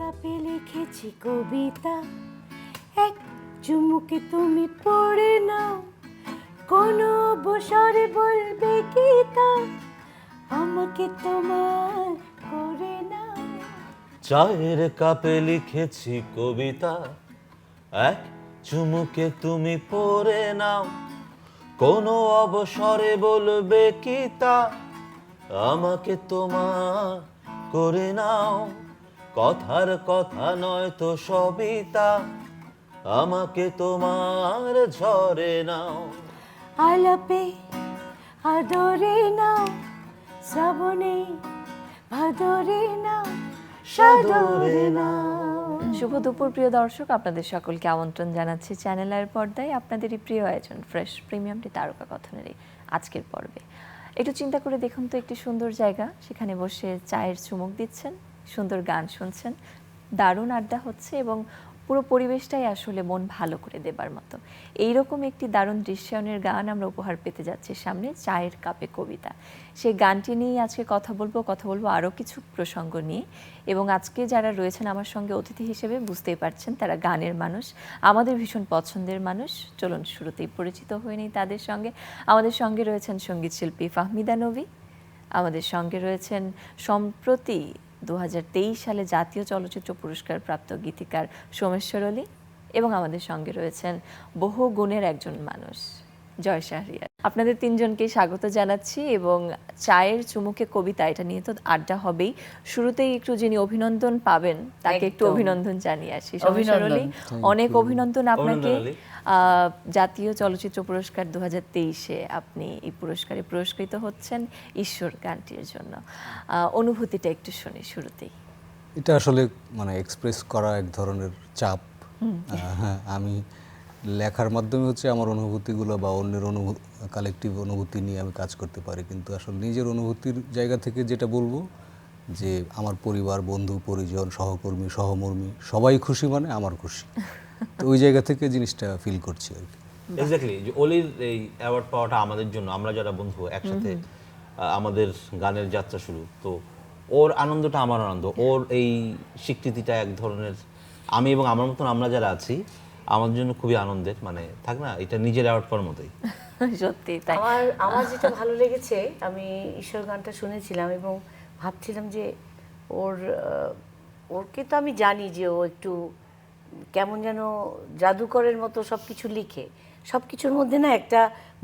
কাপে লিখেছি কবিতা, এক চুমুকে তুমি পড়ে নাও, কোনো অবসরে বলবে কি তা, আমাকে তোমার করে নাও। চায়ের কাপে লিখেছি কবিতা, এক চুমুকে তুমি পড়ে নাও, কোনো অবসরে বলবে কি তা, আমাকে তোমার করে নাও। কথার কথা নয় তো সবই তা, আমাকে তোমার ঝরে নাও। আলাপে আদরে নাও, শ্রাবণে ভাদরে নাও, সাদরে নাও। শুভ দুপুর প্রিয় দর্শক, আপনাদের সকলকে আমন্ত্রণ জানাচ্ছি চ্যানেল আয়ের পর্দায় আপনাদেরই প্রিয় আয়োজন ফ্রেশ প্রিমিয়ামটি তারকা কথনের এই আজকের পর্বে। একটু চিন্তা করে দেখুন তো, একটি সুন্দর জায়গা, সেখানে বসে চায়ের চুমুক দিচ্ছেন, সুন্দর গান শুনছেন, দারুণ আড্ডা হচ্ছে এবং পুরো পরিবেশটাই আসলে মন ভালো করে দেবার মতো। এইরকম একটি দারুণ দৃশ্যায়নের গান আমরা উপহার পেতে যাচ্ছি সামনে, চায়ের কাপে কবিতা। সেই গানটি নিয়ে আজকে কথা বলবো আরও কিছু প্রসঙ্গ নিয়ে। এবং আজকে যারা রয়েছেন আমার সঙ্গে অতিথি হিসেবে, বুঝতেই পারছেন তারা গানের মানুষ, আমাদের ভীষণ পছন্দের মানুষ। চলুন শুরুতেই পরিচিত হয়ে নিই তাদের সঙ্গে। আমাদের সঙ্গে রয়েছেন সঙ্গীত শিল্পী ফাহমিদা নবী, আমাদের সঙ্গে রয়েছেন সম্প্রতি 2023 সালে জাতীয় চলচ্চিত্র পুরস্কার প্রাপ্ত গীতিকার সোমেশ্বর অলি, এবং আমাদের সঙ্গে রয়েছেন বহু গুণের একজন মানুষ জয় শাহরিয়ার। আপনাদের তিনজনকে স্বাগত জানাচ্ছি। এবং চায়ের চুমুকে কবিতা, এটা নিয়ে তো আড্ডা হবেই। শুরুতেই একটু যিনি অভিনন্দন পাবেন তাকে একটু অভিনন্দন জানিয়ে আসি। সোমেশ্বর অলি, অনেক অভিনন্দন আপনাকে। জাতীয় চলচ্চিত্র পুরস্কার 2023-এ আপনি এই পুরস্কারে পুরস্কৃত হচ্ছেন ঈশ্বর গানটির জন্য। অনুভূতিটা একটু শুনি শুরুতেই। এটা আসলে মানে এক্সপ্রেস করা এক ধরনের চাপ। হ্যাঁ, আমি লেখার মাধ্যমে হচ্ছে আমার অনুভূতিগুলো বা অন্যের কালেকটিভ অনুভূতি নিয়ে আমি কাজ করতে পারি, কিন্তু আসলে নিজের অনুভূতির জায়গা থেকে যেটা বলবো যে আমার পরিবার, বন্ধু, পরিজন, সহকর্মী, সহমর্মী সবাই খুশি মানে আমার খুশি। তো ওই জায়গা থেকে জিনিসটা ফিল করছি আর কি। এক্স্যাক্টলি, যে অলির এই অ্যাওয়ার্ড পাওয়াটা আমাদের জন্য, আমরা যারা বন্ধু একসাথে আমাদের গানের যাত্রা শুরু, তো ওর আনন্দটা আমার আনন্দ, ওর এই স্বীকৃতিটা এক ধরনের, আমি এবং আমার মতন আমরা যারা আছি আমার জন্য খুবই আনন্দের। মানে থাক না, এটা নিজের অ্যাওয়ার্ড পাওয়ার মতোই। সত্যি তাই। আমার যেটা ভালো লেগেছে, আমি ঈশ্বর গানটা শুনেছিলাম এবং ভাবছিলাম যে ওরকে তো আমি জানি যে ও একটু কেমন যেন জাদুকরের মতো সব কিছু লিখে, সব কিছুর মধ্যে না একটা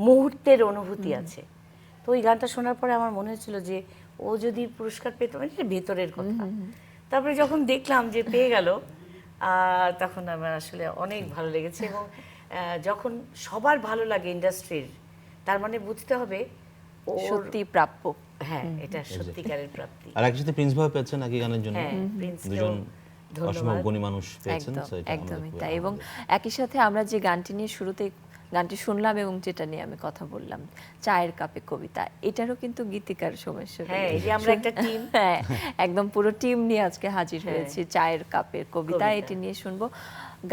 মুহূর্তের অনুভূতি আছে। তো ওই গানটা শোনার পরে আমার মনে হচ্ছিল যে ও যদি পুরস্কার পেত, মানে এটা ভেতরের কথা। তারপরে যখন দেখলাম যে পেয়ে গেল, তখন আমার আসলে অনেক ভালো লেগেছে। এবং যখন সবার ভালো লাগে ইন্ডাস্ট্রির, তার মানে বুঝতে হবে সত্যি প্রাপ্য। হ্যাঁ, এটা সত্যিকারের প্রাপ্তি। আর একসাথে প্রিন্স ভাই পেয়েছেন নাকি গানের জন্য, হ্যাঁ, প্রিন্সকেও দুজন অসম্ভব ধন্যবাদ। গুণী মানুষ পেয়েছেন। একদম, So এটা আমাদের একদমই খুবই তাই। এবং আনন্দের। একই সাথে আমরা যে গানটি নিয়ে শুরুতে গানটি শুনলাম এবং যেটা নিয়ে আমি কথা বললাম, চায়ের কাপে কবিতা, এটারও কিন্তু গীতিকার সোমেশ্বর। হ্যাঁ, এই যে আমরা একটা টিম। হ্যাঁ, একদম পুরো টিম নিয়ে আজকে হাজির হয়েছি চায়ের কাপের কবিতা, এটি নিয়ে শুনবো।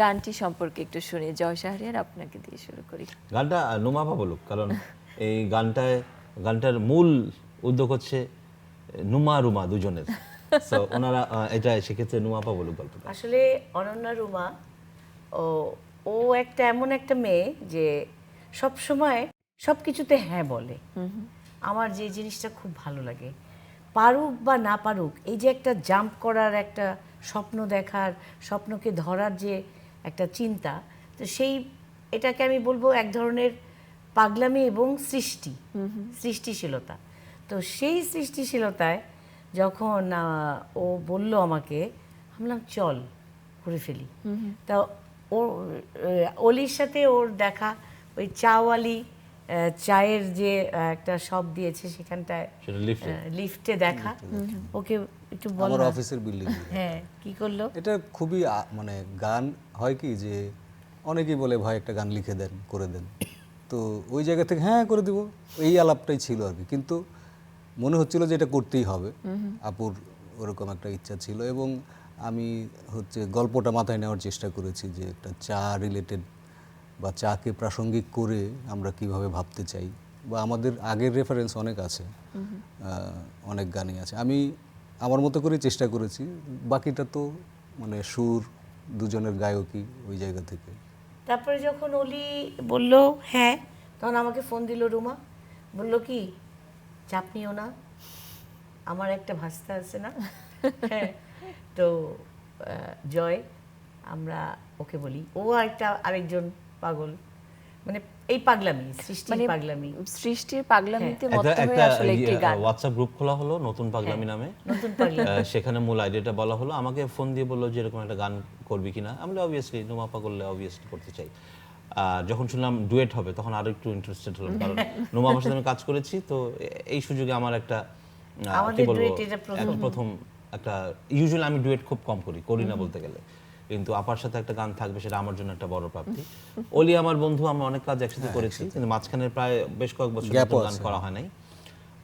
গানটি সম্পর্কে একটু শুনি। জয় শাহরিয়ার, আপনাকে দিয়ে শুরু করি। গানটা নুমাপা বলুক, কারণ এই গানটার মূল উদ্যোগ হচ্ছে নুমা রুমা দুজনের। সো ওনারা এটা সেক্ষেত্রে নুমাপা বলুক গল্পটা। আসলে অনন্যা রুমা ও একটা এমন একটা মেয়ে যে সব সময় সব কিছুতে হ্যাঁ বলে। আমার যে জিনিসটা খুব ভালো লাগে, পারুক বা না পারুক, এই যে একটা জাম্প করার, একটা স্বপ্ন দেখার, স্বপ্নকে ধরার যে একটা চিন্তা, তো এটাকে আমি বলবো এক ধরনের পাগলামি এবং সৃষ্টিশীলতা। তো সেই সৃষ্টিশীলতায় যখন ও বলল আমাকে, ভাবলাম চল করে ফেলি। তা অলির সাথে ওর দেখা, ওই চাওয়ালি চায়ের যে একটা শপ দিয়েছে সেখানটায়, সেটা লিফটে দেখা, ওকে একটু বল আমার না। অফিসের বিল্ডিং। হ্যাঁ, কি করলো? এটা খুবই মানে গান হয় কি যে অনেকেই বলে ভাই একটা গান লিখে দেন, করে দেন, তো ওই জায়গা থেকে হ্যাঁ করে দিব, এই আলাপটাই ছিল আর কি। কিন্তু মনে হচ্ছিল যে এটা করতেই হবে, আপুর ওরকম একটা ইচ্ছা ছিল। এবং আমি হচ্ছে গল্পটা মাথায় নেওয়ার চেষ্টা করেছি যে একটা চা রিলেটেড বা চাকে প্রাসঙ্গিক করে আমরা কিভাবে ভাবতে চাই, বা আমাদের আগের রেফারেন্স অনেক আছে, অনেক গানই আছে। আমি আমার মতো করে চেষ্টা করেছি, বাকিটা তো মানে সুর দুজনের গায়কই ওই জায়গা থেকে। তারপরে যখন অলি বলল হ্যাঁ, তখন আমাকে ফোন দিল রুমা, বলল কি চাপ নিও না, আমার একটা ভাস্তা আছে না, হ্যাঁ, তো জয়, আমরা ওকে বলি, ও আরেকজন পাগল, মানে এই পাগলামি, সৃষ্টির মানে পাগলামি, সৃষ্টির পাগলামিতে একটা মত্ত হয়ে একটা আসলে একটি গান। হোয়াটসঅ্যাপ গ্রুপ খোলা হলো নতুন পাগলামি নামে। নতুন পাগলামি। সেখানে মূল আইডিয়াটা বলা হলো, আমাকে ফোন দিয়ে বললো যে এরকম একটা গান করবি কিনা। আমি অবভিয়াসলি নোমাপা করলে অবভিয়াসলি করতে চাই। যখন শুনলাম ডুয়েট হবে তখন আরো একটু ইন্টারেস্টেড হলাম, কারণ নোমাপার সাথে আমি কাজ করেছি, তো এই সুযোগে আমার একটা কি আমাদের বলবো duet এটা প্রথম একটা, ইউজুয়ালি আমি ডুয়েট খুব কম করি না বলতে গেলে, কিন্তু আপার সাথে একটা গান থাকবে সেটা আমার জন্য একটা বড় প্রাপ্তি। অলি আমার বন্ধু, আমরা অনেক কাজ একসাথে করেছি, কিন্তু মাঝখানে প্রায় বেশ কয়েক বছর Gap-ও গান আছে। করা হয় নাই।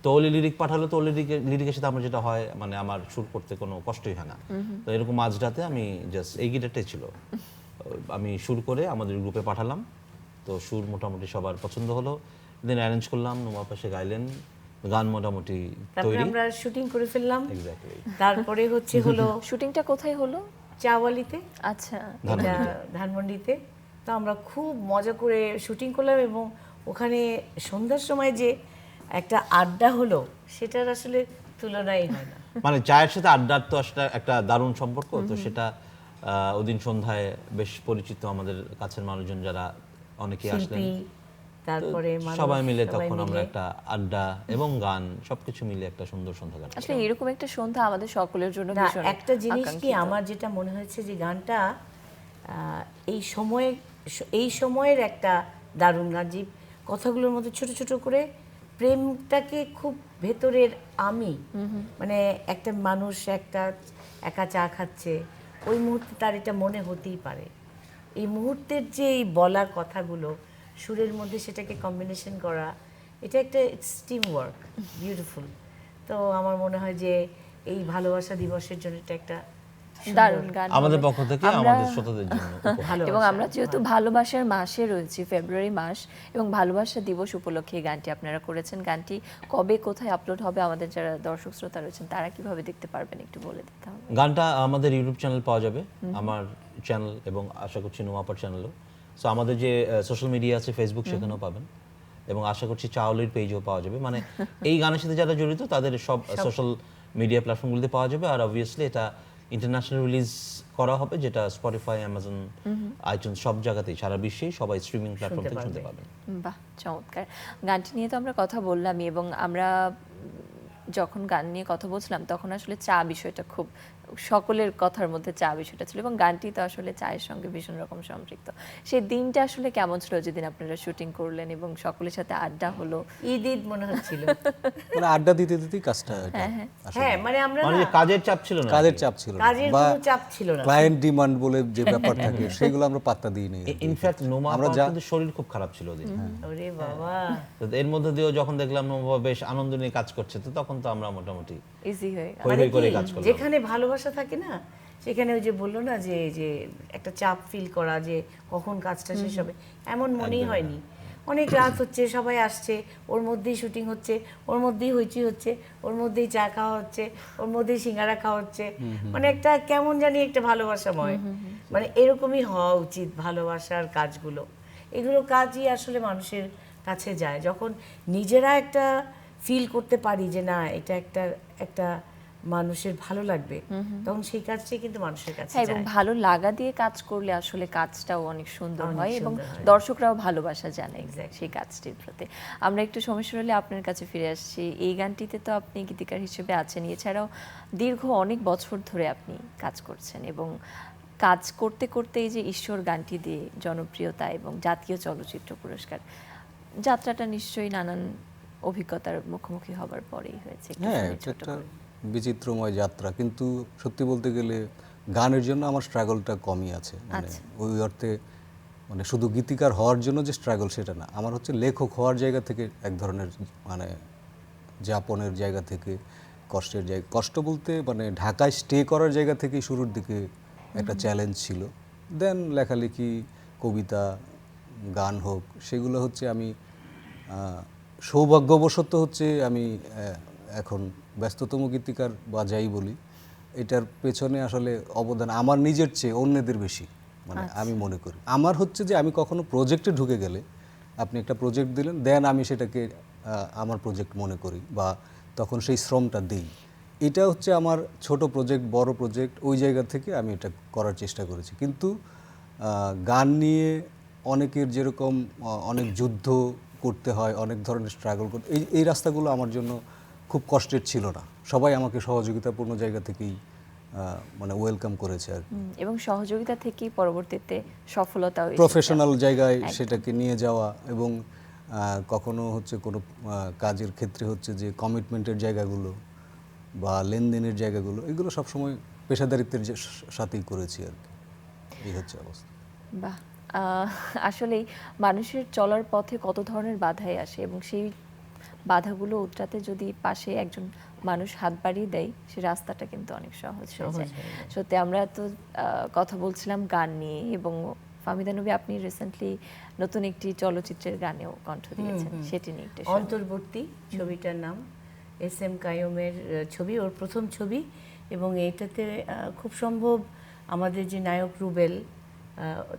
তো অলি লিরিক পাঠালো, তো অলি লিরিকের সাথে আমার যেটা হয়, মানে আমার সুর করতে কোনো কষ্টই হয় না। তো এরকম মাঝরাতে আমি জাস্ট এই গিটারটাই ছিল, আমি সুর করে আমাদের গ্রুপে পাঠালাম। তো সুর মোটামুটি সবার পছন্দ হলো, দেন অ্যারেঞ্জ করলাম, নোমা পাশে গাইলেন, গান মোটামুটি তারপরে তৈরি। আমরা শুটিং করে ফেললাম। এক্স্যাক্টলি। তারপরে হলো শুটিংটা কোথায় হলো? চাওয়ালিতে, আচ্ছা, এটা ধানমন্ডিতে। তো আমরা খুব মজা করে শুটিং করলাম, এবং ওখানে সন্ধ্যার সময় যে একটা আড্ডা হলো সেটার আসলে তুলনাই হয় না। মানে চায়ের সাথে আড্ডার তো আসলে একটা দারুণ সম্পর্ক, তো সেটা ওদিন সন্ধ্যায় বেশ পরিচিত আমাদের কাছের মানুষজন যারা অনেকে আসলেন, শিল্পী, তারপরে মানুষ, সবাই মিলে সবাই তখন আমরা মিলে। একটা আড্ডা এবং গান সবকিছু মিলে একটা সুন্দর সন্ধ্যা কাটাই। আসলে এরকম একটা সন্ধ্যা আমাদের সকলের জন্য না, ভীষণ একটা জিনিস কি আকাঙ্ক্ষিত। আমার যেটা মনে হয়েছে যে গানটা এই সময়ের একটা দারুণ গান, যে কথাগুলোর মধ্যে ছোট ছোট করে প্রেমটাকে খুব ভেতরের আমি, মানে একটা মানুষ একটা একা চা খাচ্ছে, ওই মুহূর্তে তার এটা মনে হতেই পারে। এই মুহূর্তের যে এই বলার কথাগুলো সুরের মধ্যে সেটাকে কম্বিনেশন করা, এটা একটা এক্সট্রিম ওয়ার্ক, বিউটিফুল। তো আমার মনে হয় যে এই ভালোবাসা দিবসের জন্য এটা একটা দারুণ গান আমাদের হবে। পক্ষ থেকে আমরা- আমাদের শ্রোতাদের জন্য উপহার। ভালোবাসা। এবং আমরা যেহেতু ভালোবাসার মাসে রয়েছি, ফেব্রুয়ারি মাস, এবং ভালোবাসা দিবস উপলক্ষে এই গানটি আপনারা করেছেন। গানটি কবে কোথায় আপলোড হবে, আমাদের যারা দর্শক শ্রোতা রয়েছেন তারা কিভাবে দেখতে পারবেন একটু বলে দিতে হবে। গানটা আমাদের ইউটিউব চ্যানেল পাওয়া যাবে, আমার চ্যানেল, এবং আশা করছি নোমাপার চ্যানেলও। সো আমাদের যে সোশ্যাল মিডিয়া আছে, ফেসবুক, সেখানেও পাবেন, এবং আশা করছি চাওলির পেজও পাওয়া যাবে। মানে এই গানের সাথে যারা জড়িত তাদের সব সোশ্যাল মিডিয়া প্ল্যাটফর্মগুলোতে পাওয়া যাবে। আর অবভিয়াসলি এটা ইন্টারন্যাশনাল রিলিজ করা হবে, যেটা স্পটিফাই, অ্যামাজন, আইটিউনস সব জায়গাতেই, সারা বিশ্বেই সবাই স্ট্রিমিং প্ল্যাটফর্ম থেকে শুনতে পাবেন। বাহ, চমৎকার। গানটি নিয়ে তো আমরা কথা বললামই, এবং আমরা যখন গান নিয়ে কথা বলছিলাম তখন আসলে চা বিষয়টা খুব সকলের কথার মধ্যে চা বিষয়টা ছিল, এবং গানটি তো আসলে চায়ের সঙ্গে ভীষণ রকম সম্পৃক্ত। সেই দিনটা আসলে কেমন ছিল যেদিন আপনারা শুটিং করলেন এবং সকলের সাথে আড্ডা হলো? ঈদ মনে হচ্ছিল। মানে আড্ডা দিতে দিতেই কাজটা এটা আসলে হ্যাঁ, মানে আমরা মানে না, যে কাজের চাপ ছিল না, কাজের চাপ ছিল না, কাজের বা কোনো চাপ ছিল না। ক্লায়েন্ট ডিমান্ড বলে যে ব্যাপার থাকে সেগুলো আমরা পাত্তা দিই নি। ইনফ্যাক্ট নোমা আমরা আপার যা- কিন্তু শরীর খুব খারাপ ছিল ওদিন। ওরে বাবা, তো এর মধ্যে দিয়েও যখন দেখলাম নোমা বেশ আনন্দ নিয়ে কাজ করছে, তো তখন তো আমরা মোটামুটি ইজি হয়ে গেল। হই মানে হই করে কি, কাজ করলাম। যেখানে ভালোবাসা থাকে না সেখানে ওই যে বললো না যে যে একটা চাপ ফিল করা, যে কখন কাজটা শেষ হবে, এমন মনেই হয়নি। অনেক রাত হচ্ছে, সবাই আসছে, ওর মধ্যেই শুটিং হচ্ছে, ওর মধ্যেই হইচই হচ্ছে, ওর মধ্যেই চা খাওয়া হচ্ছে, ওর মধ্যেই সিঙ্গারা খাওয়া হচ্ছে, মানে একটা কেমন জানি একটা ভালোবাসাময়, মানে এরকমই হওয়া উচিত ভালোবাসার কাজগুলো। এগুলো কাজই আসলে মানুষের কাছে যায় যখন নিজেরা একটা ফিল করতে পারি যে না এটা একটা একটা মানুষের ভালো লাগবে, তখন সেই কাজটাই কিন্তু মানুষের কাছে হ্যাঁ, এবং যায়। ভালো লাগা দিয়ে কাজ করলে আসলে কাজটাও অনেক সুন্দর অনেক হয়, এবং সুন্দর হয়। দর্শকরাও ভালোবাসা জানায় Exactly. সেই কাজটির প্রতি। আমরা একটু সমস্যা হলে আপনার কাছে ফিরে আসছি। এই গানটিতে তো আপনি গীতিকার হিসেবে আছেন, এছাড়াও দীর্ঘ অনেক বছর ধরে আপনি কাজ করছেন, এবং কাজ করতে করতে এই যে ঈশ্বর গানটি দিয়ে জনপ্রিয়তা এবং জাতীয় চলচ্চিত্র পুরস্কার, যাত্রাটা নিশ্চয়ই নানান অভিজ্ঞতার মুখোমুখি হবার পরেই হয়েছে। একটু হ্যাঁ, শুনি এটা ছোট একটা করে। বিচিত্রময় যাত্রা, কিন্তু সত্যি বলতে গেলে গানের জন্য আমার স্ট্রাগলটা কমই আছে। মানে আচ্ছা। ওই অর্থে মানে শুধু গীতিকার হওয়ার জন্য যে স্ট্রাগল সেটা না, আমার হচ্ছে লেখক হওয়ার জায়গা থেকে এক ধরনের মানে যাপনের জায়গা থেকে কষ্টের জায়গা, কষ্ট বলতে মানে ঢাকায় স্টে করার জায়গা থেকেই শুরুর দিকে একটা চ্যালেঞ্জ ছিল। দেন লেখালেখি, কবিতা, গান হোক, সেগুলো হচ্ছে আমি সৌভাগ্যবশত হচ্ছে আমি এখন ব্যস্ততম গীতিকার বা যাই বলি, এটার পেছনে আসলে অবদান আমার নিজের চেয়ে অন্যদের বেশি, মানে আমি মনে করি। আমার হচ্ছে যে আমি কখনো প্রজেক্টে ঢুকে গেলে, আপনি একটা প্রজেক্ট দিলেন, দেন আমি সেটাকে আমার প্রজেক্ট মনে করি বা তখন সেই শ্রমটা দিই। এটা হচ্ছে আমার ছোট প্রজেক্ট, বড় প্রজেক্ট, ওই জায়গা থেকে আমি এটা করার চেষ্টা করেছি। কিন্তু গান নিয়ে অনেকের যেরকম অনেক যুদ্ধ করতে হয়, অনেক ধরনের স্ট্রাগল করতে, এই রাস্তাগুলো আমার জন্য খুব কষ্টের ছিল না। সবাই আমাকে সহযোগিতাপূর্ণ জায়গা থেকেই মানে ওয়েলকাম করেছে আর কি। এবং সহযোগিতা থেকেই পরবর্তীতে সফলতাও এসেছে। প্রফেশনাল জায়গায় সেটাকে নিয়ে যাওয়া এবং কখনো হচ্ছে কোনো কাজের ক্ষেত্রে হচ্ছে যে কমিটমেন্টের জায়গাগুলো বা লেনদেনের জায়গাগুলো, এগুলো সবসময় পেশাদারিত্বের সাথেই করেছি আর কি। এই হচ্ছে অবস্থা। বাহ, আসলেই মানুষের চলার পথে কত ধরনের বাধাই আসে এবং সেই বাধাগুলো উতরাতে যদি পাশে একজন মানুষ হাত বাড়িয়ে দেয়, সে রাস্তাটা কিন্তু অনেক সহজ হয়ে যায়। সত্যি আমরা তো কথা বলছিলাম গান নিয়ে, এবং ফাহমিদা নবী আপনি রিসেন্টলি নতুন একটি চলচ্চিত্রের গানেও কণ্ঠ দিয়েছেন, সেটি নিয়ে একটু অন্তর্বর্তী ছবিটার নাম SM কাইয়ুমের ছবি, ওর প্রথম ছবি, এবং এইটাতে খুব সম্ভব আমাদের যে নায়ক রুবেল,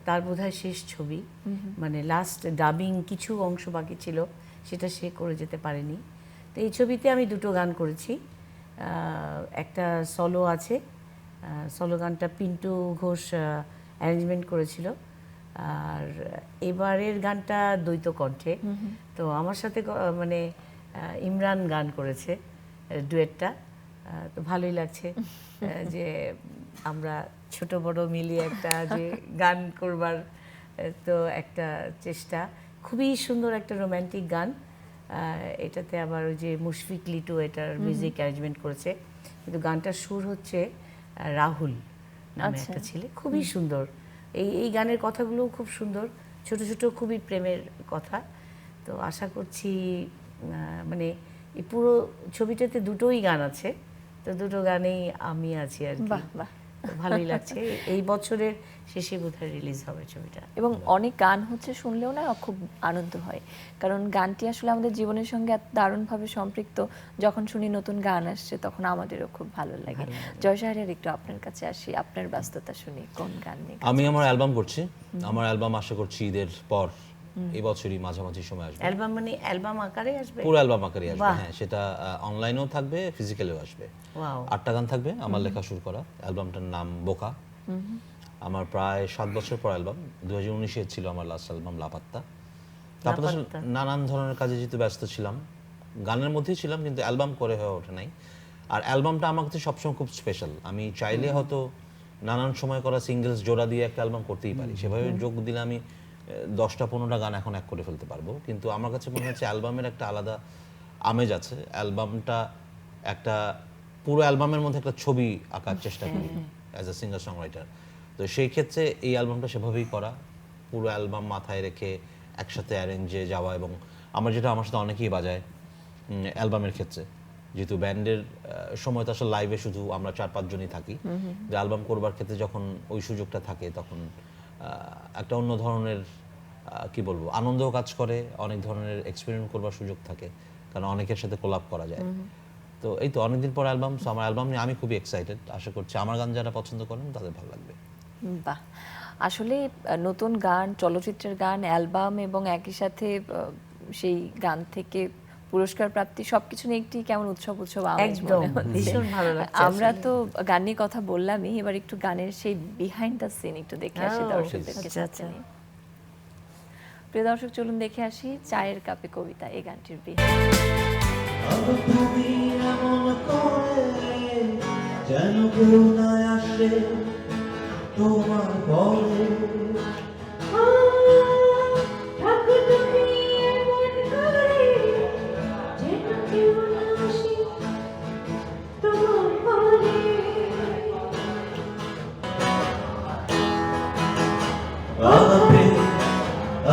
তার বোধহয় শেষ ছবি, মানে লাস্ট ডাবিং কিছু অংশ বাকি ছিল, সেটা সে করে যেতে পারেনি। তো এই ছবিতে আমি দুটো গান করেছি, একটা সলো আছে, সলো গানটা পিন্টু ঘোষ অ্যারেঞ্জমেন্ট করেছিল, আর এবারের গানটা দ্বৈত কণ্ঠে। তো আমার সাথে মানে ইমরান গান করেছে ডুয়েটটা, তো ভালোই লাগছে যে আমরা ছোট বড় মিলিয়ে একটা যে গান করবার তো একটা চেষ্টা। খুবই সুন্দর একটা রোম্যান্টিক গান, এটাতে আবার ওই যে মুশফিক লিটু এটার মিউজিক অ্যারেঞ্জমেন্ট করেছে, কিন্তু গানটার সুর হচ্ছে রাহুল নামে একটা ছেলে, খুবই সুন্দর। এই গানের কথাগুলোও খুব সুন্দর, ছোট ছোট খুবই প্রেমের কথা। তো আশা করছি মানে এই পুরো ছবিটাতে দুটোই গান আছে, তো দুটো গানেই আমি আছি আর কি। বাহ বাহ, তো ভালোই লাগছে। এই বছরের শেষে বোধহয় রিলিজ হবে ছবিটা। এবং অনেক গান হচ্ছে শুনলেও না খুব আনন্দ হয়, কারণ গানটি আসলে আমাদের জীবনের সঙ্গে এত দারুণভাবে সম্পৃক্ত। যখন শুনি নতুন গান আসছে তখন আমাদেরও খুব ভালো লাগে। জয় শাহরিয়ার, একটু আপনার কাছে আসি, আপনার ব্যস্ততা শুনি, কোন গান নিয়ে? আমি আমার অ্যালবাম করছি, আমার অ্যালবাম আশা করছি ঈদের পর, এই বছরই মাঝামাঝি সময় আসবে। অ্যালবাম মানে অ্যালবাম আকারে আসবে? পুরো অ্যালবাম আকারে আসবে, হ্যাঁ। সেটা অনলাইনেও থাকবে, ফিজিক্যালেও আসবে। ওয়াও। 8টা গান থাকবে আমার লেখা শুরু করা। অ্যালবামটার নাম বোকা। আমার প্রায় 7 বছর পর অ্যালবাম, 2019-এ ছিল আমার লাস্ট অ্যালবাম লাপাত্তা। তারপর নানান ধরনের কাজে যেহেতু ব্যস্ত ছিলাম, গানের মধ্যেই ছিলাম, কিন্তু অ্যালবাম করে হয়ে ওঠে নাই। আর অ্যালবামটা আমার কাছে সবসময় খুব স্পেশাল। আমি চাইলে হয়তো নানান সময় করা সিঙ্গেলস জোড়া দিয়ে একটা অ্যালবাম করতেই পারি, সেভাবে যোগ দিলে আমি 10টা-15টা গান এখন এক করে ফেলতে পারবো। কিন্তু আমার কাছে মনে হচ্ছে অ্যালবামের একটা আলাদা আমেজ আছে। অ্যালবামটা একটা পুরো অ্যালবামের মধ্যে একটা ছবি আঁকার চেষ্টা করি অ্যাজ এ সিঙ্গার সংরাইটার। তো সেই ক্ষেত্রে এই অ্যালবামটা সেভাবেই করা, পুরো অ্যালবাম মাথায় রেখে একসাথে অ্যারেঞ্জে যাওয়া। এবং আমার সাথে অনেকেই বাজায় অ্যালবামের ক্ষেত্রে, যেহেতু ব্যান্ডের সময় তো আসলে লাইভে শুধু আমরা 4-5 জনই থাকি, যে অ্যালবাম করবার ক্ষেত্রে যখন ওই সুযোগটা থাকে তখন একটা অন্য ধরনের কি বলবো আনন্দও কাজ করে, অনেক ধরনের এক্সপেরিমেন্ট করবার সুযোগ থাকে, কারণ অনেকের সাথে কোলাব করা যায়। তো এই তো অনেকদিন পর অ্যালবাম, আমার অ্যালবাম নিয়ে আমি খুবই এক্সাইটেড। আশা করছি আমার গান যারা পছন্দ করেন তাদের ভালো লাগবে। বাহ, আসলে নতুন গান, চলচ্চিত্রের গান, অ্যালবাম এবং একই সাথে সেই গান থেকে পুরস্কার প্রাপ্তি, সবকিছু নিয়ে একটি কেমন উৎসব আমেজ মনে হচ্ছে। ভীষণ ভালো লাগছে। আমরা তো গান নিয়ে কথা বললামই, এবার একটু গানের সেই বিহাইন্ড দ্য সিন একটু দেখে আসি দর্শকদেরকে সাথে নিয়ে। প্রিয় দর্শক, চলুন দেখে আসি চায়ের কাপে কবিতা, এই গানটির বিহাইন্ড। যেন কেউ না আসে তোমার পরে,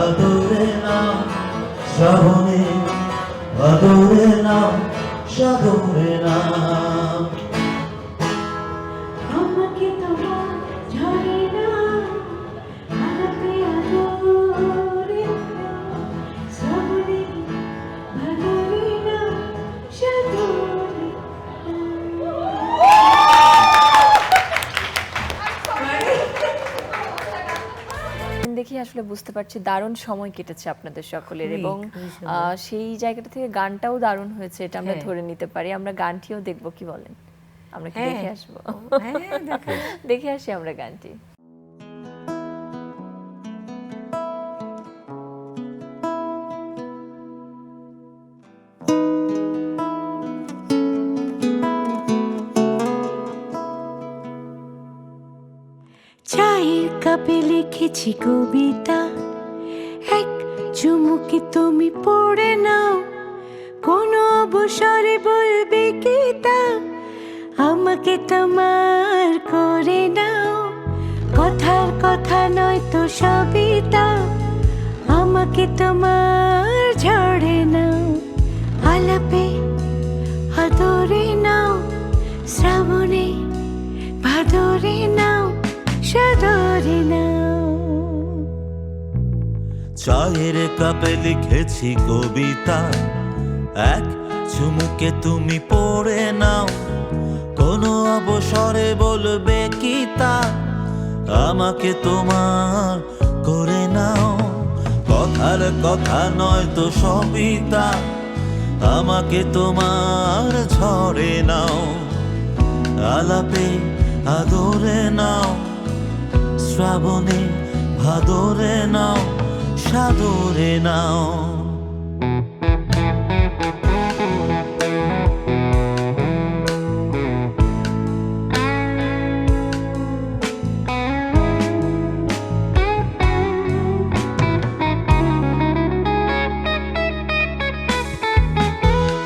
আদরে না শ্রাবণে, আদরে না সাগরে না, আমাকে তোমার ঝরে না আলাপে আদরে শ্রাবণে ভাদরে না সাগরে। দেখে আসলে বুঝতে পারছি দারুণ সময় কেটেছে আপনাদের সকলের, খুবই, এবং খুবই সুন্দর। সেই জায়গাটা থেকে গানটাও দারুণ হয়েছে, এটা আমরা হ্যাঁ। ধরে নিতে পারি। আমরা গানটিও দেখবো, কি বলেন? আমরা কি হ্যাঁ। দেখে আসবো? হ্যাঁ, দেখো। দেখে আসি আমরা গানটি। চায়ের কাপে লিখেছি কবিতা, এক চুমুকে তুমি পড়ে নাও, কোনো অবসরে বলবে কি তা, আমাকে তোমার করে নাও, কথার কথা নয় তো সবই তা, আমাকে তোমার ঝড়ে নাও, আলাপে আদরে নাও, শ্রাবণে ভাদরে নাও, সাদরে নাও। চায়ের কাপে লিখেছি কবিতা, এক চুমুকে তুমি পড়ে নাও, কোনো অবসরে বলবে কি তা, আমাকে তোমার করে নাও, কথার কথা নয় তো সবই তা, আমাকে তোমার ঝরে নাও, আলাপে আদরে নাও, শ্রাবণে ভাদরে নাও, সাদরে নাও।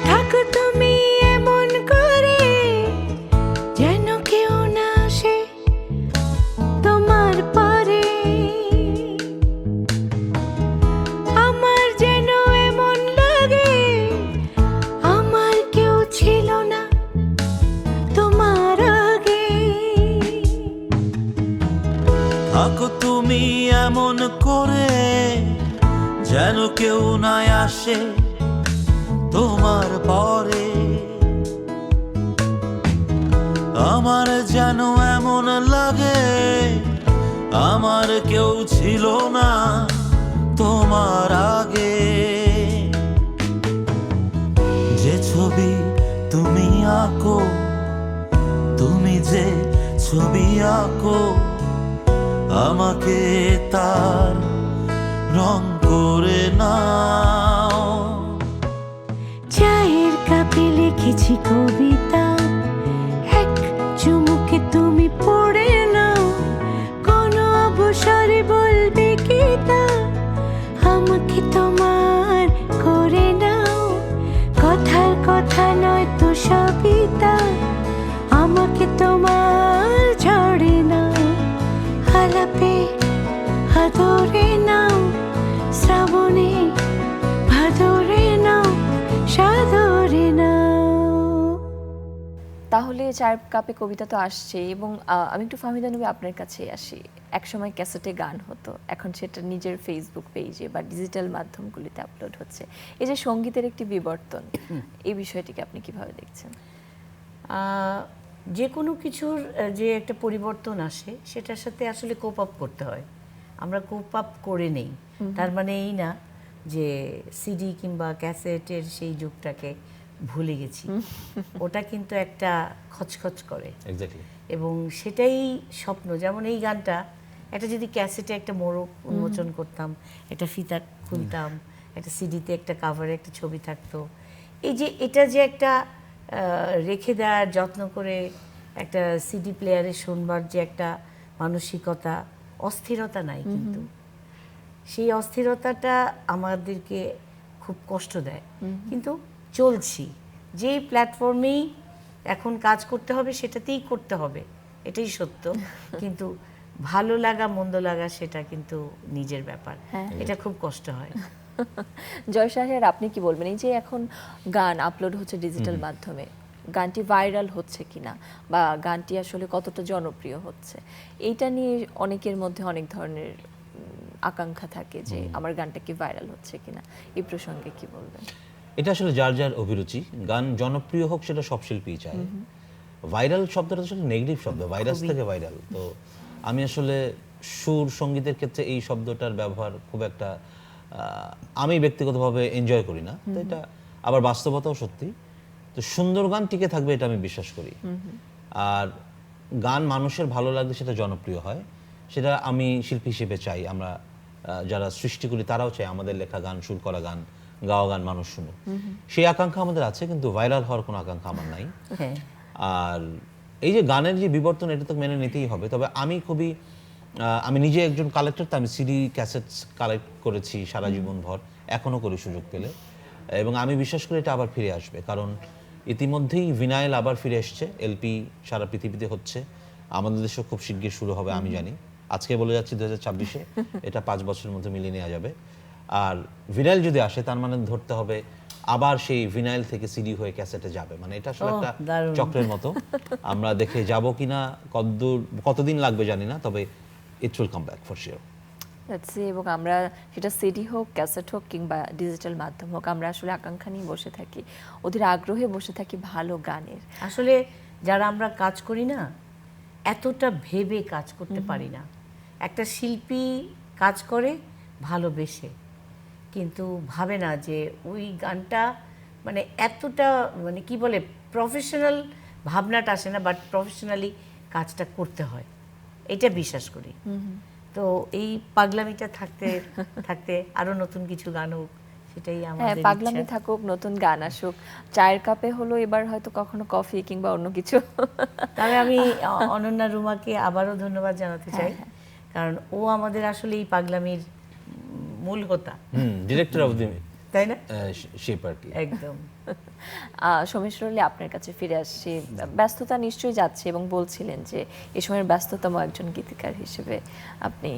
থাকো তুমি এমন করে যেন কেউ না আসে তোমার পরে, আমার যেন এমন লাগে আমার কেউ ছিল না তোমার আগে। থাকো তুমি এমন করে যেন কেউ না আসে তোমার পরে, আমার যেন এমন লাগে আমার কেউ ছিল না তোমার আগে। যে ছবি তুমি আঁকো, তুমি যে ছবি আঁকো, আমাকে তার রং করে নাও। চায়ের কাপে লিখেছি কবিতা, এক চুমুকে তুমি পড়ে নাও, কোনো অবসরে বলবে কি তা, আমাকে তোমার করে নাও, কথার কথা নয় তো সবই তা, আমাকে তোমার ঝড়ে নাও, আলাপে আদরে নাও, শ্রাবণে ভাদরে নাও, সাদরে নাও। তাহলে চায়ের কাপে কবিতা তো আসছে, এবং আমি একটু ফাহমিদা নবী আপনার কাছে আসি। একসময় ক্যাসেটে গান হতো, এখন সেটা নিজের ফেসবুক পেজে বা ডিজিটাল মাধ্যমগুলিতে আপলোড হচ্ছে। এই যে সঙ্গীতের একটি বিবর্তন, এই বিষয়টিকে আপনি কিভাবে দেখছেন? যে কোনো কিছুর যে একটা পরিবর্তন আসে সেটার সাথে আসলে কোপ আপ করতে হয়। আমরা কোপ আপ করে নেই, তার মানে এই না যে সিডি কিংবা ক্যাসেটের সেই যুগটাকে ভুলে গেছি। ওটা কিন্তু একটা খচখচ করে, এক্স্যাক্টলি। এবং সেটাই স্বপ্ন। যেমন এই গানটা একটা যদি ক্যাসেটে একটা মোড়ক উন্মোচন করতাম, একটা ফিতা খুলতাম, একটা সিডিতে একটা কাভারে একটা ছবি থাকতো, এই যে এটা যে একটা রেখে দেওয়ার যত্ন করে একটা সিডি প্লেয়ারে শুনবার যে একটা মানসিকতা, অস্থিরতা নাই কিন্তু সেই অস্থিরতাটা আমাদেরকে খুব কষ্ট দেয়। কিন্তু চলছি, যেই প্ল্যাটফর্মেই এখন কাজ করতে হবে সেটাতেই করতে হবে, এটাই সত্য। কিন্তু ভালো লাগা মন্দ লাগা সেটা কিন্তু নিজের ব্যাপার, এটা খুব কষ্ট হয়। জয় সাহের, আপনি কি বলবেন? এই যে এখন গান আপলোড হচ্ছে ডিজিটাল মাধ্যমে, গানটি ভাইরাল হচ্ছে কিনা বা গানটি আসলে কতটা জনপ্রিয় হচ্ছে, এইটা নিয়ে অনেকের মধ্যে অনেক ধরনের আকাঙ্ক্ষা থাকে যে আমার গানটা কি ভাইরাল হচ্ছে কিনা, এই প্রসঙ্গে কি বলবেন? এটা আসলে যার যার অভিরুচি। গান জনপ্রিয় হোক সেটা সব শিল্পীই চায়। ভাইরাল শব্দটা আসলে নেগেটিভ শব্দ, ভাইরাস থেকে ভাইরাল। তো আমি আসলে সুর সঙ্গীতের ক্ষেত্রে এই শব্দটার ব্যবহার খুব একটা আমি ব্যক্তিগতভাবে এনজয় করি না, তো এটা আবার বাস্তবতাও সত্যি। তো সুন্দর গান টিকে থাকবে এটা আমি বিশ্বাস করি। আর গান মানুষের ভালো লাগলে সেটা জনপ্রিয় হয়, সেটা আমি শিল্পী হিসেবে চাই। আমরা যারা সৃষ্টি করি তারাও চাই আমাদের লেখা গান, সুর করা গান, গাওয়া গান মানুষ শুনুক। সেই আকাঙ্ক্ষা আমাদের আছে, কিন্তু ভাইরাল হওয়ার কোনো আকাঙ্ক্ষা আমার নাই। হ্যাঁ, আর এই যে গানের যে বিবর্তন, এটা তো মেনে নিতেই হবে। তবে আমি খুবই আমি নিজে একজন কালেক্টর, তো আমি সিডি ক্যাসেটস কালেক্ট করেছি সারা জীবন ভর, এখনো করি সুযোগ পেলে। এবং আমি বিশ্বাস করি এটা আবার ফিরে আসবে, কারণ ইতিমধ্যেই ভিনাইল আবার ফিরে এসছে, এলপি সারা পৃথিবীতে হচ্ছে, আমাদের দেশেও খুব শিগগির শুরু হবে আমি জানি। আজকে বলে যাচ্ছি 2026-এ, এটা 5 বছরের মধ্যে মিলিয়ে নেওয়া যাবে। আর ভিনাইল যদি আসে তার মানে ধরতে হবে আবার সেই ভিনাইল থেকে সিডি হয়ে ক্যাসেটে যাবে, মানে এটা আসলে একটা দারুণ। চক্রের মতো। আমরা দেখে যাব কিনা, কতদিন লাগবে জানি না, তবে it will come back for sure. এবং আমরা সেটা সিডি হোক, ক্যাসেট হোক কিংবা ডিজিটাল মাধ্যম হোক, আমরা আসলে আকাঙ্ক্ষা নিয়ে বসে থাকি, ওদের আগ্রহে বসে থাকি ভালো গানের। আসলে যারা আমরা কাজ করি না, এতটা ভেবে কাজ করতে পারি না। একটা শিল্পী কাজ করে ভালোবেসে, কিন্তু ভাবে না যে ওই গানটা মানে এতটা মানে কি বলে প্রফেশনাল ভাবনাটা আসে না, বাট প্রফেশনালি কাজটা করতে হয়, এটা বিশ্বাস করি। তো এই পাগলামিটা থাকতে থাকতে আরো নতুন কিছু গান হোক, সেটাই হ্যাঁ, আমাদের পাগলামি ইচ্ছা। থাকুক, নতুন গান আসুক, চায়ের কাপে হলো এবার হয়তো কখনো কফি কিংবা অন্য কিছু। তবে আমি অনন্যা রুমাকে আবারও ধন্যবাদ জানাতে চাই, কারণ ও আমাদের আসলে এই পাগলামির মূল হোতা, ডিরেক্টর অফ দি তাই না? শিপ আর কি। একদম। সোমেশ্বর আলী, আপনার কাছে ফিরে আসছি। ব্যস্ততা নিশ্চয়ই যাচ্ছে এবং বলছিলেন যে এই সময়ের ব্যস্ততম একজন গীতিকার হিসেবে আপনি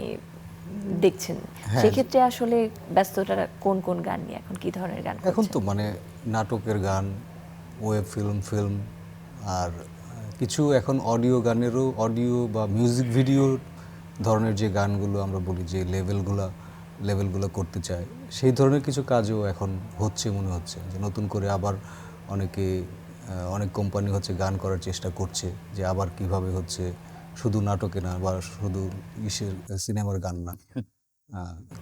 দেখছেন, সেক্ষেত্রে আসলে ব্যস্ততা কোন কোন গান নিয়ে, এখন কি ধরনের গান এখন করছেন? তো মানে নাটকের গান, ওয়েব ফিল্ম, আর কিছু এখন অডিও গানেরও, অডিও বা মিউজিক ভিডিও ধরনের যে গানগুলো আমরা বলি যে লেভেলগুলো করতে চায়, সেই ধরনের কিছু কাজও এখন হচ্ছে মনে হচ্ছে। যে নতুন করে আবার অনেক কোম্পানি হচ্ছে গান করার চেষ্টা করছে, যে আবার কিভাবে হচ্ছে শুধু নাটকে না বা শুধু সিনেমার গান না,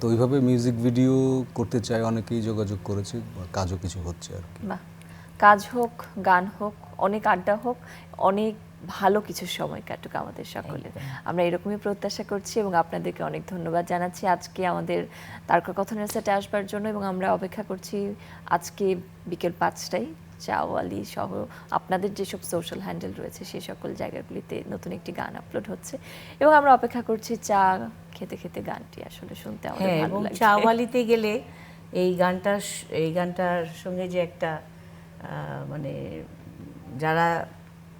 তো ওইভাবে মিউজিক ভিডিও করতে চায় অনেকেই, যোগাযোগ করেছে, বা কাজও কিছু হচ্ছে আর কি। বাহ, কাজ হোক, গান হোক, অনেক আড্ডা হোক, অনেক ভালো কিছু সময় কাটুক আমাদের সকলের, আমরা এরকমই প্রত্যাশা করছি। এবং আপনাদেরকে অনেক ধন্যবাদ জানাচ্ছি আজকে আমাদের তারকা কথনের সেটে আসবার জন্য, এবং আমরা অপেক্ষা করছি আজকে বিকেল 5টায় চাওয়ালি সহ আপনাদের যেসব সোশ্যাল হ্যান্ডেল রয়েছে সেই সকল জায়গাগুলিতে নতুন একটি গান আপলোড হচ্ছে, এবং আমরা অপেক্ষা করছি চা খেতে খেতে গানটি আসলে শুনতে আমাদের হ্যাঁ, ভালো এবং লাগবে। চাওয়ালিতে গেলে এই গানটার সঙ্গে যে একটা মানে যারা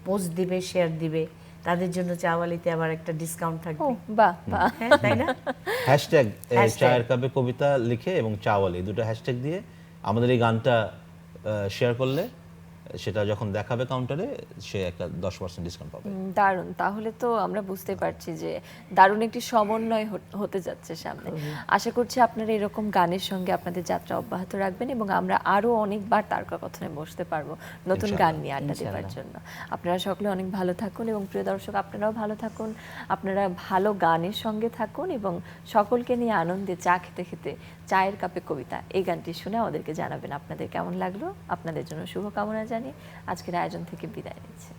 পোস্ট দিবে, শেয়ার দিবে, তাদের জন্য চাওয়ালিতে আবার একটা ডিসকাউন্ট ও থাকবে। বাহ বাহ, হ্যাঁ, তাই না? Hashtag Hashtag। চায়ের কাপে কবিতা লিখে এবং চাওয়ালি দুটো হ্যাশট্যাগ দিয়ে আমাদের এই গানটা শেয়ার করলে, সেটা যখন দেখাবে কাউন্টারে, সে একটা 10% ডিসকাউন্ট পাবে। দারুণ। তাহলে তো আমরা বুঝতে পারছি যে দারুণ একটি সমন্বয় হতে যাচ্ছে সামনে। আশা করছি আপনারা এরকম গানের সঙ্গে আপনাদের যাত্রা অব্যাহত রাখবেন, এবং আমরা আরো অনেকবার তারকা কথনে বসতে পারবো নতুন গান নিয়ে আড্ডা দেওয়ার জন্য। আপনারা সকলে অনেক ভালো থাকুন, এবং প্রিয় দর্শক আপনারাও ভালো থাকুন, আপনারা ভালো গানের সঙ্গে থাকুন, এবং সকলকে নিয়ে আনন্দে চা খেতে খেতে চায়ের কাপে কবিতা এই গানটি শুনে আমাদেরকে জানাবেন আপনাদের কেমন লাগলো। আপনাদের জন্য শুভকামনা জানিয়ে আজকের আয়োজন থেকে বিদায় নিচ্ছি।